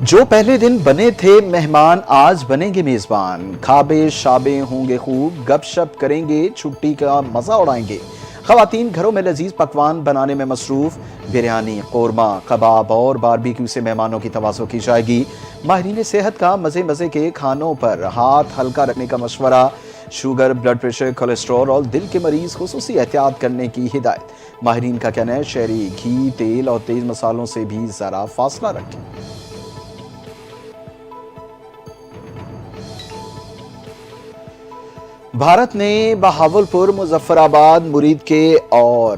جو پہلے دن بنے تھے مہمان آج بنیں گے میزبان، کھابے شابے ہوں گے خوب، گپ شپ کریں گے، چھٹی کا مزہ اڑائیں گے۔ خواتین گھروں میں لذیذ پکوان بنانے میں مصروف، بریانی، قورمہ، کباب اور باربیکیو سے مہمانوں کی تواضع کی جائے گی۔ ماہرین صحت کا مزے کے کھانوں پر ہاتھ ہلکا رکھنے کا مشورہ، شوگر، بلڈ پریشر، کولیسٹرول اور دل کے مریض خصوصی احتیاط کرنے کی ہدایت۔ ماہرین کا کہنا ہے شہری گھی، تیل اور تیز مسالوں سے بھی ذرا فاصلہ رکھیں۔ بھارت نے بہاولپور، مظفر آباد، مرید کے اور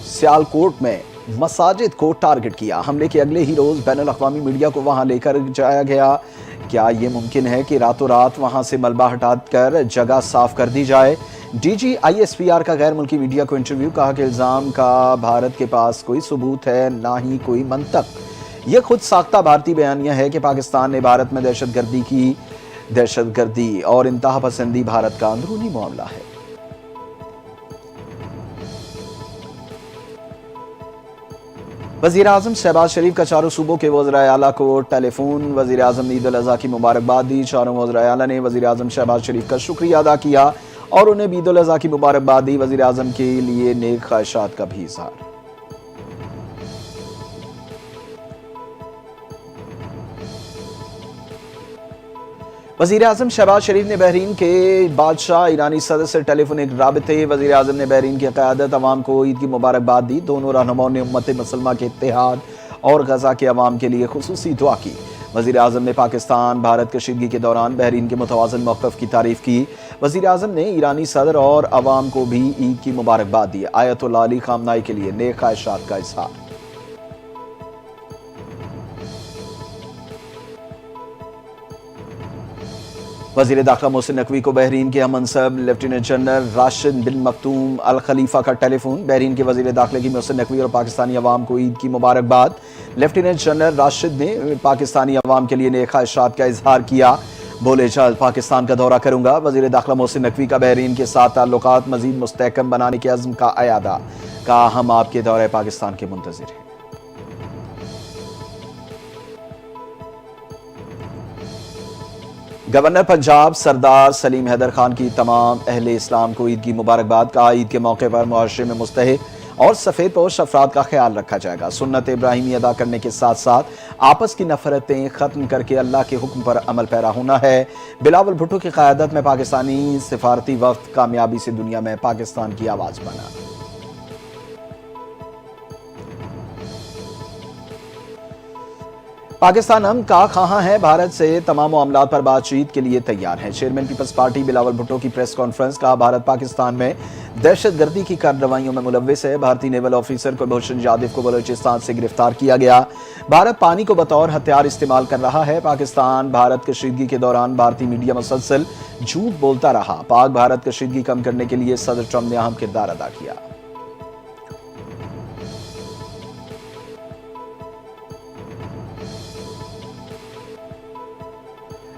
سیالکوٹ میں مساجد کو ٹارگٹ کیا۔ حملے کے اگلے ہی روز بین الاقوامی میڈیا کو وہاں لے کر جایا گیا۔ کیا یہ ممکن ہے کہ راتوں رات وہاں سے ملبہ ہٹا کر جگہ صاف کر دی جائے؟ D G I S P R کا غیر ملکی میڈیا کو انٹرویو، کہا کہ الزام کا بھارت کے پاس کوئی ثبوت ہے نہ ہی کوئی منطق۔ یہ خود ساختہ بھارتی بیانیہ ہے کہ پاکستان نے بھارت میں دہشت گردی اور انتہا پسندی بھارت کا اندرونی معاملہ ہے۔ وزیر اعظم شہباز شریف کا چاروں صوبوں کے وزرائے اعلیٰ کو ٹیلی فون۔ وزیر اعظم نے عید الاضحیٰ کی مبارکباد دی۔ چاروں وزرائے اعلیٰ نے وزیر اعظم شہباز شریف کا شکریہ ادا کیا اور انہیں عید الاضحیٰ کی مبارکباد دی۔ وزیر اعظم کے لیے نیک خواہشات کا بھی اظہار۔ وزیر اعظم شہباز شریف نے بحرین کے بادشاہ ایرانی صدر سے ٹیلی فونک رابطے۔ وزیر اعظم نے بحرین کی قیادت عوام کو عید کی مبارکباد دی۔ دونوں رہنماؤں نے امت مسلمہ کے اتحاد اور غزہ کے عوام کے لیے خصوصی دعا کی۔ وزیر اعظم نے پاکستان بھارت کشیدگی کے دوران بحرین کے متوازن موقف کی تعریف کی۔ وزیر اعظم نے ایرانی صدر اور عوام کو بھی عید کی مبارکباد دی۔ آیت اللہ علی خامنہئی کے لیے نیک خواہشات کا اظہار۔ وزیر داخلہ محسن نقوی کو بحرین کے ہم منصب لیفٹیننٹ جنرل راشد بن مکتوم الخلیفہ کا ٹیلی فون۔ بحرین کے وزیر داخلہ کی محسن نقوی اور پاکستانی عوام کو عید کی مبارکباد۔ لیفٹیننٹ جنرل راشد نے پاکستانی عوام کے لیے نیک خواہشات کا اظہار کیا۔ بولے جلد پاکستان کا دورہ کروں گا۔ وزیر داخلہ محسن نقوی کا بحرین کے ساتھ تعلقات مزید مستحکم بنانے کے عزم کا اعادہ، کہا ہم آپ کے دورہ پاکستان کے منتظر ہیں۔ گورنر پنجاب سردار سلیم حیدر خان کی تمام اہل اسلام کو عید کی مبارکباد، کہا عید کے موقع پر معاشرے میں مستحق اور سفید پوش افراد کا خیال رکھا جائے گا۔ سنت ابراہیمی ادا کرنے کے ساتھ ساتھ آپس کی نفرتیں ختم کر کے اللہ کے حکم پر عمل پیرا ہونا ہے۔ بلاول بھٹو کی قیادت میں پاکستانی سفارتی وفد کامیابی سے دنیا میں پاکستان کی آواز بنا۔ پاکستان ہم کا خواہاں ہے، بھارت سے تمام معاملات پر بات چیت کے لیے تیار ہے۔ چیئرمین پیپلز پارٹی بلاول بھٹو کی پریس کانفرنس، کہا بھارت پاکستان میں دہشت گردی کی کارروائیوں میں ملوث ہے۔ بھارتی نیول آفیسر کلبھوشن جادو کو بلوچستان سے گرفتار کیا گیا۔ بھارت پانی کو بطور ہتھیار استعمال کر رہا ہے۔ پاکستان بھارت کشیدگی کے دوران بھارتی میڈیا مسلسل جھوٹ بولتا رہا۔ پاک بھارت کشیدگی کم کرنے کے لیے صدر ٹرمپ نے اہم کردار ادا کیا۔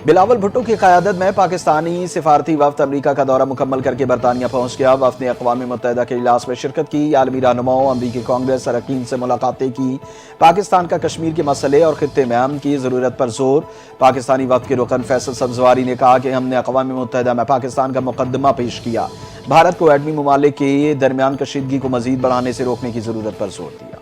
بلاول بھٹو کی قیادت میں پاکستانی سفارتی وفد امریکہ کا دورہ مکمل کر کے برطانیہ پہنچ گیا۔ وفد نے اقوام متحدہ کے اجلاس میں شرکت کی، عالمی رہنماؤں، امریکی کانگریس اراکین سے ملاقاتیں کی، پاکستان کا کشمیر کے مسئلے اور خطے میں امن کی ضرورت پر زور۔ پاکستانی وفد کے رکن فیصل سبزواری نے کہا کہ ہم نے اقوام متحدہ میں پاکستان کا مقدمہ پیش کیا، بھارت کو ایٹمی ممالک کے درمیان کشیدگی کو مزید بڑھانے سے روکنے کی ضرورت پر زور دیا۔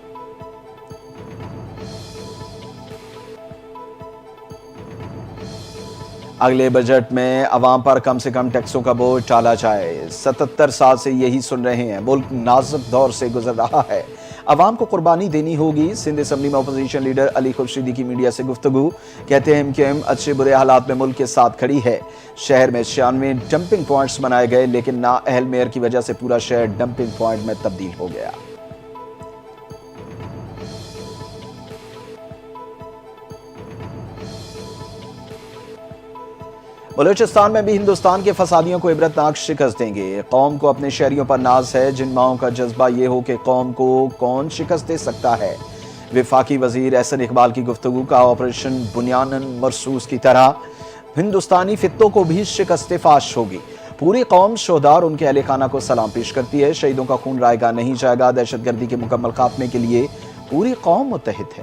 اگلے بجٹ میں عوام پر کم سے کم ٹیکسوں کا بوجھ ٹالا جائے۔ 77 سال سے یہی سن رہے ہیں، ملک نازک دور سے گزر رہا ہے، عوام کو قربانی دینی ہوگی۔ سندھ اسمبلی میں اپوزیشن لیڈر علی خورشیدی کی میڈیا سے گفتگو، کہتے ہیں MQM اچھے برے حالات میں ملک کے ساتھ کھڑی ہے۔ شہر میں 96 ڈمپنگ پوائنٹس بنائے گئے، لیکن نااہل میئر کی وجہ سے پورا شہر ڈمپنگ پوائنٹ میں تبدیل ہو گیا۔ بلوچستان میں بھی ہندوستان کے فسادیوں کو عبرتناک شکست دیں گے۔ قوم کو اپنے شہریوں پر ناز ہے، جن ماؤں کا جذبہ یہ ہو کہ قوم کو کون شکست دے سکتا ہے۔ وفاقی وزیر احسن اقبال کی گفتگو، کا آپریشن بنیانن مرصوص کی طرح ہندوستانی خطوں کو بھی شکست فاش ہوگی۔ پوری قوم شہداء اور ان کے اہل خانہ کو سلام پیش کرتی ہے۔ شہیدوں کا خون رائے گاہ نہیں جائے گا۔ دہشت گردی کے مکمل خاتمے کے لیے پوری قوم متحد ہے۔